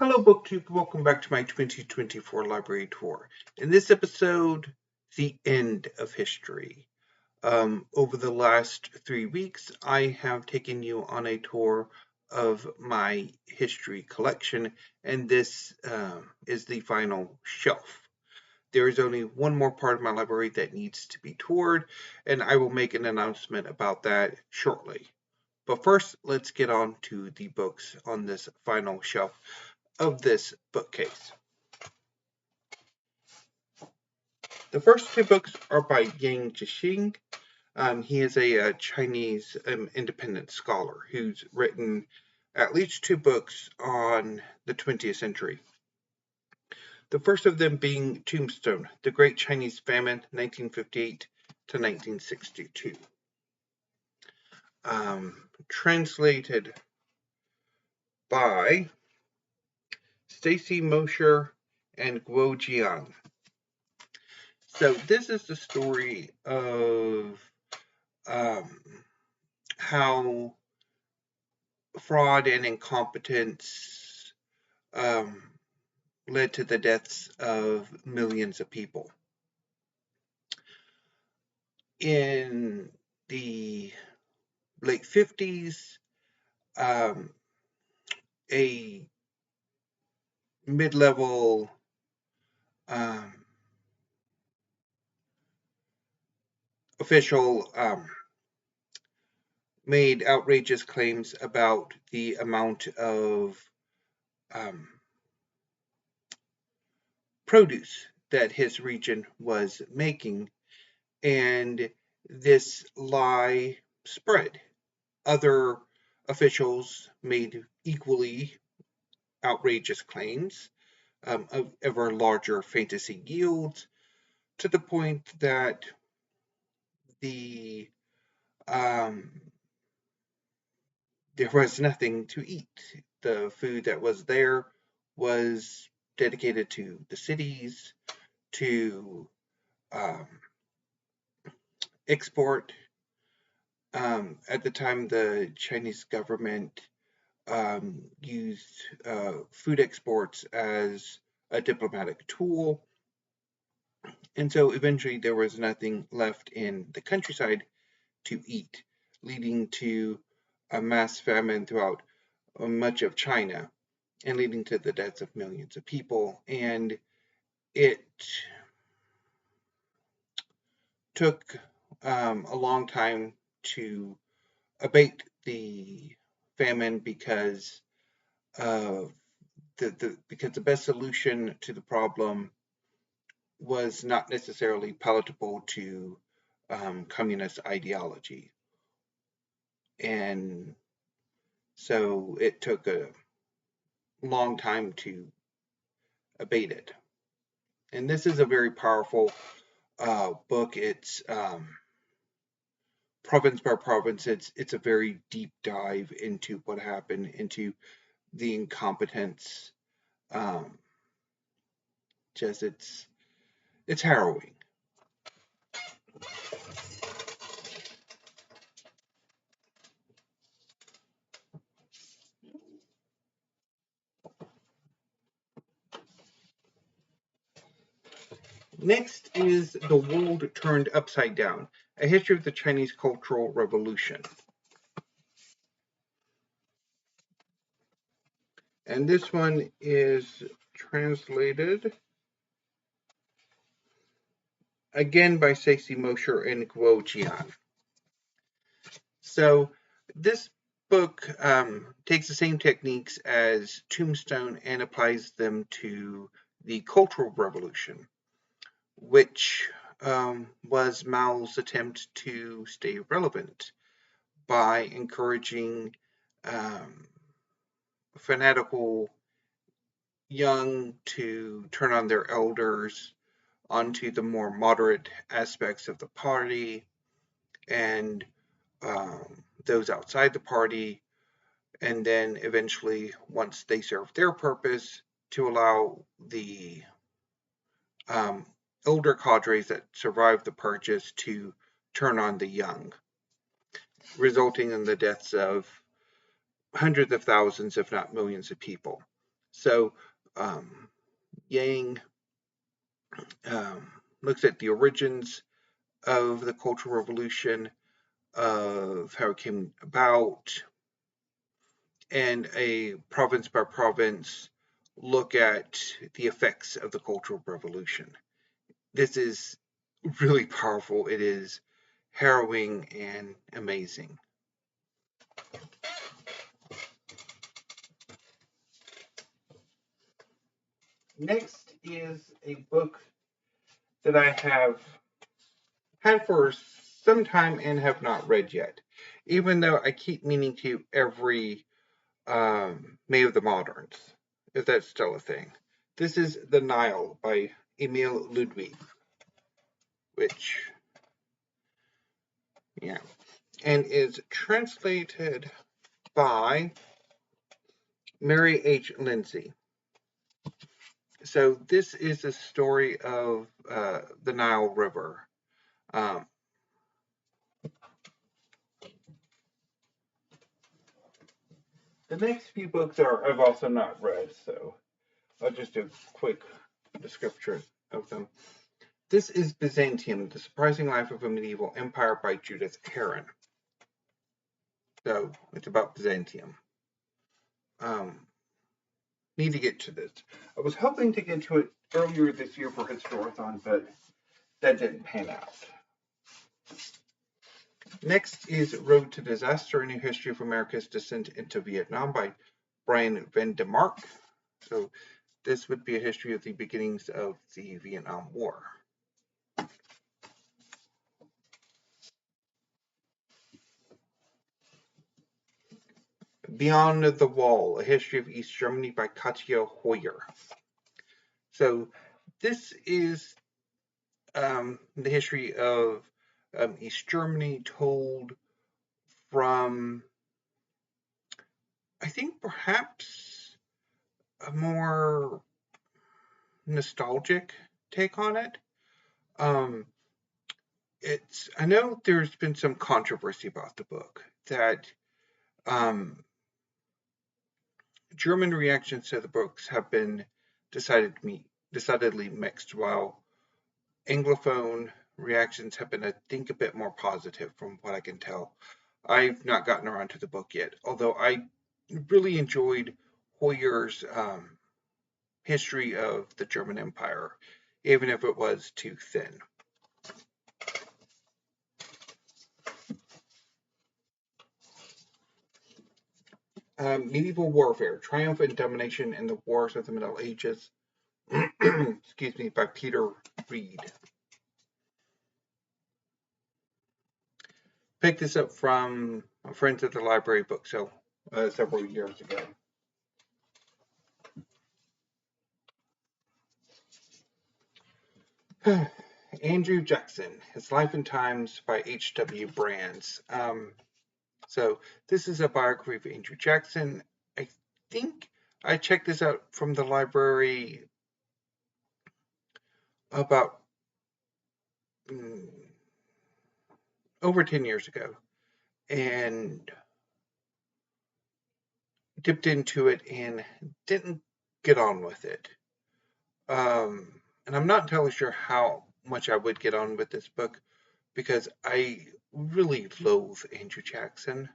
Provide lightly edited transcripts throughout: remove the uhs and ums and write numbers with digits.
Hello, BookTube. Welcome back to my 2024 library tour. In this episode, the end of history. Over the last 3 weeks, I have taken you on a tour of my history collection, and this is the final shelf. There is only one more part of my library that needs to be toured, and I will make an announcement about that shortly. But first, let's get on to the books on this final shelf of this bookcase. The first two books are by Yang Jixing. He is a Chinese independent scholar who's written at least two books on the 20th century. The first of them being Tombstone, The Great Chinese Famine, 1958 to 1962. Translated by Stacy Mosher and Guo Jian. So this is the story of how fraud and incompetence led to the deaths of millions of people. In the late 50s, a mid-level official made outrageous claims about the amount of produce that his region was making, and this lie spread. Other officials made equally outrageous claims of ever larger fantasy yields, to the point that there was nothing to eat. The food that was there was dedicated to the cities, to export. At the time, the Chinese government used food exports as a diplomatic tool. And so eventually there was nothing left in the countryside to eat, leading to a mass famine throughout much of China and leading to the deaths of millions of people. And it took a long time to abate the famine because the best solution to the problem was not necessarily palatable to communist ideology. And so it took a long time to abate it. And this is a very powerful book. It's province by province. It's a very deep dive into what happened, into the incompetence. Just it's harrowing. Next is The World Turned Upside Down, A History of the Chinese Cultural Revolution. And this one is translated again by Stacy Mosher and Guo Jian. So this book takes the same techniques as Tombstone and applies them to the Cultural Revolution, which was Mao's attempt to stay relevant by encouraging fanatical young to turn on their elders, onto the more moderate aspects of the party, and those outside the party, and then eventually, once they serve their purpose, to allow the older cadres that survived the purchase to turn on the young, resulting in the deaths of hundreds of thousands, if not millions of people. So Yang looks at the origins of the Cultural Revolution, of how it came about, and a province by province look at the effects of the Cultural Revolution. This is really powerful. It is harrowing and amazing. Next is a book that I have had for some time and have not read yet, even though I keep meaning to every May of the Moderns, if that's still a thing. This is The Nile by Emil Ludwig, which, yeah, and is translated by Mary H. Lindsay. So this is a story of the Nile River. Um, the next few books I've also not read, so I'll just do a quick description of them. This is Byzantium, The Surprising Life of a Medieval Empire by Judith Herron. So it's about Byzantium. Need to get to this. I was hoping to get to it earlier this year for Historathon, but that didn't pan out. Next is Road to Disaster, A New History of America's Descent into Vietnam by Brian Van de Mark. So this would be a history of the beginnings of the Vietnam War. Beyond the Wall, A History of East Germany by Katja Hoyer. So this is the history of East Germany told from, I think, perhaps a more nostalgic take on it. I know there's been some controversy about the book, that German reactions to the books have been decidedly mixed, while Anglophone reactions have been, I think, a bit more positive from what I can tell. I've not gotten around to the book yet, although I really enjoyed Hoyer's history of the German Empire, even if it was too thin. Medieval Warfare, Triumph and Domination in the Wars of the Middle Ages, excuse me, by Peter Reed. Picked this up from Friends at the Library book sale several years ago. Andrew Jackson, His Life and Times by H.W. Brands. So this is a biography of Andrew Jackson. I think I checked this out from the library about over 10 years ago, and dipped into it and didn't get on with it. And I'm not entirely sure how much I would get on with this book, because I really loathe Andrew Jackson.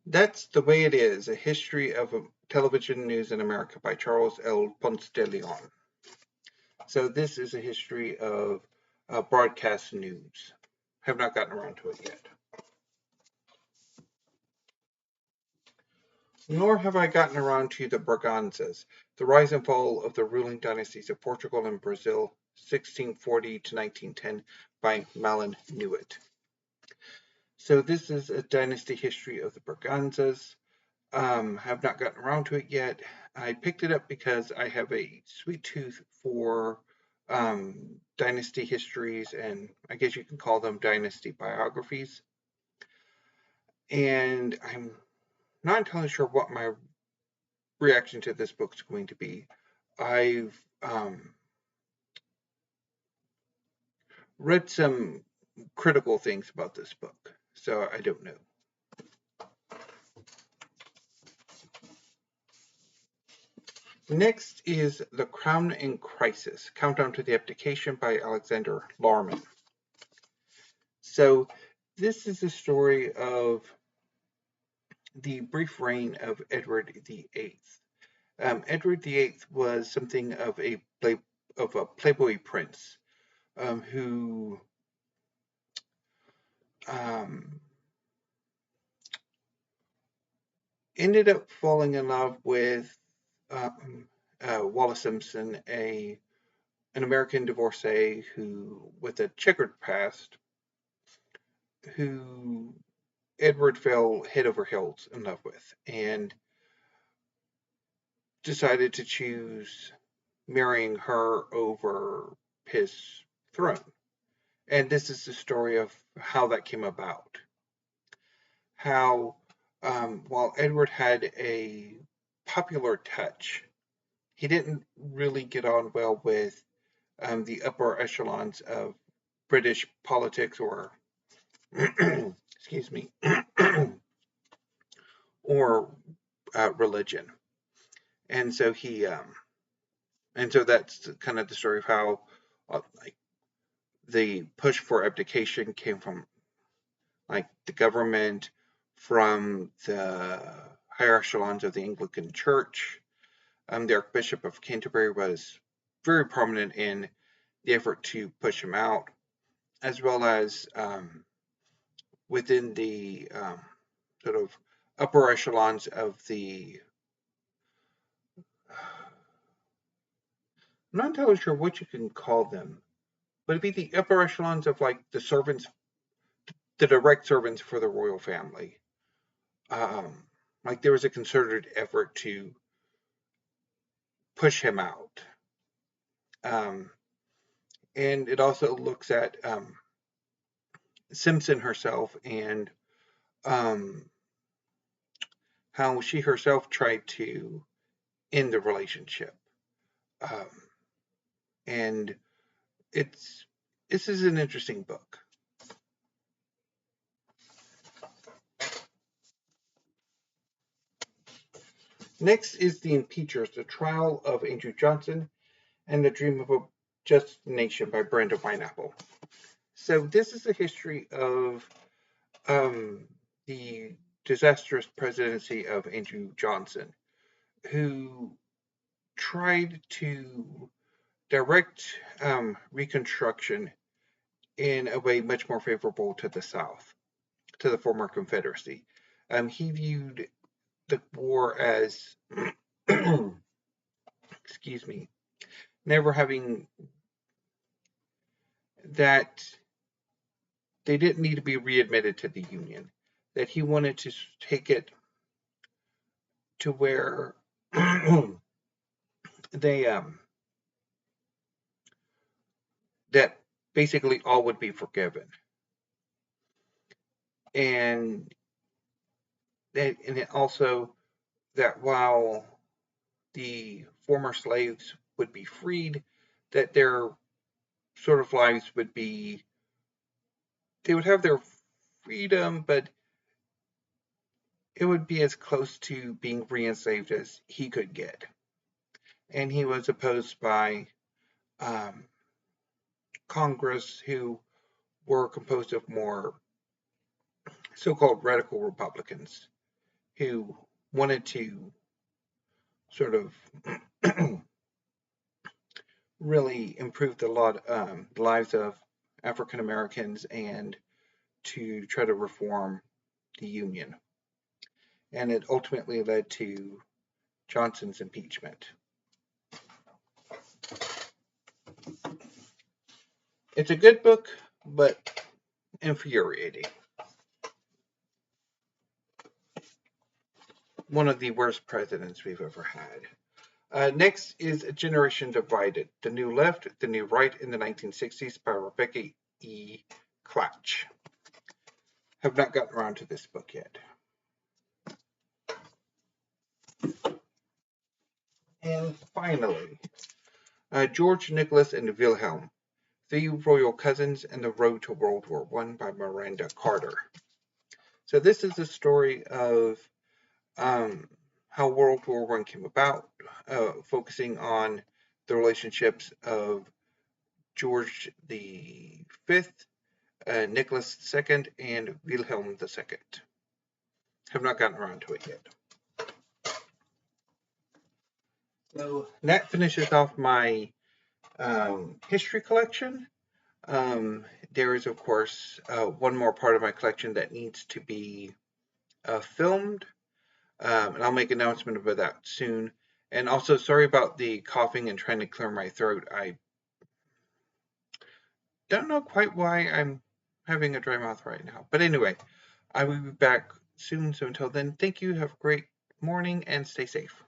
That's the Way It Is, A History of Television News in America by Charles L. Ponce de Leon. So this is a history of broadcast news. Have not gotten around to it yet. Nor have I gotten around to the Braganzas, The Rise and Fall of the Ruling Dynasties of Portugal and Brazil, 1640 to 1910, by Malin Newitt. So this is a dynasty history of the Braganzas. Have not gotten around to it yet. I picked it up because I have a sweet tooth for dynasty histories, and I guess you can call them dynasty biographies. And I'm not entirely sure what my reaction to this book is going to be. I've read some critical things about this book, so I don't know. Next is The Crown in Crisis, Countdown to the Abdication by Alexander Larman. So this is the story of the brief reign of Edward VIII. Edward VIII was something of a Playboy prince who ended up falling in love with Wallis Simpson, an American divorcee who, with a checkered past, who Edward fell head over heels in love with, and decided to choose marrying her over his throne. And this is the story of how that came about. How, while Edward had a popular touch, he didn't really get on well with the upper echelons of British politics or, excuse me, or religion. And so that's kind of the story of how, like, the push for abdication came from, like, the government, from the higher echelons of the Anglican Church. The Archbishop of Canterbury was very prominent in the effort to push him out, as well as within the sort of upper echelons of the, I'm not entirely sure what you can call them, but it'd be the upper echelons of, like, the servants, the direct servants for the royal family. Like, there was a concerted effort to push him out. And it also looks at Simpson herself and how she herself tried to end the relationship. And this is an interesting book. Next is The Impeachers, The Trial of Andrew Johnson and the Dream of a Just Nation by Brenda Wineapple. So this is a history of the disastrous presidency of Andrew Johnson, who tried to direct Reconstruction in a way much more favorable to the South, to the former Confederacy. He viewed the war as, excuse me, never having, that they didn't need to be readmitted to the Union, that he wanted to take it to where they that basically all would be forgiven, and also that while the former slaves would be freed, that their sort of lives would be, they would have their freedom, but it would be as close to being re-enslaved as he could get. And he was opposed by Congress, who were composed of more so-called radical Republicans, who wanted to sort of really improve the lives of African Americans and to try to reform the Union. And it ultimately led to Johnson's impeachment. It's a good book, but infuriating. One of the worst presidents we've ever had. Next is A Generation Divided, The New Left, The New Right in the 1960s by Rebecca E. Klatch. Have not gotten around to this book yet. And finally, George, Nicholas, and Wilhelm, Three Royal Cousins, and The Road to World War I by Miranda Carter. So this is the story of how World War I came about, focusing on the relationships of George V, Nicholas II, and Wilhelm II. Have not gotten around to it yet. So that finishes off my history collection. There is, of course, one more part of my collection that needs to be filmed, and I'll make an announcement about that soon. And also, sorry about the coughing and trying to clear my throat. I don't know quite why I'm having a dry mouth right now. But anyway, I will be back soon. So until then, thank you. Have a great morning and stay safe.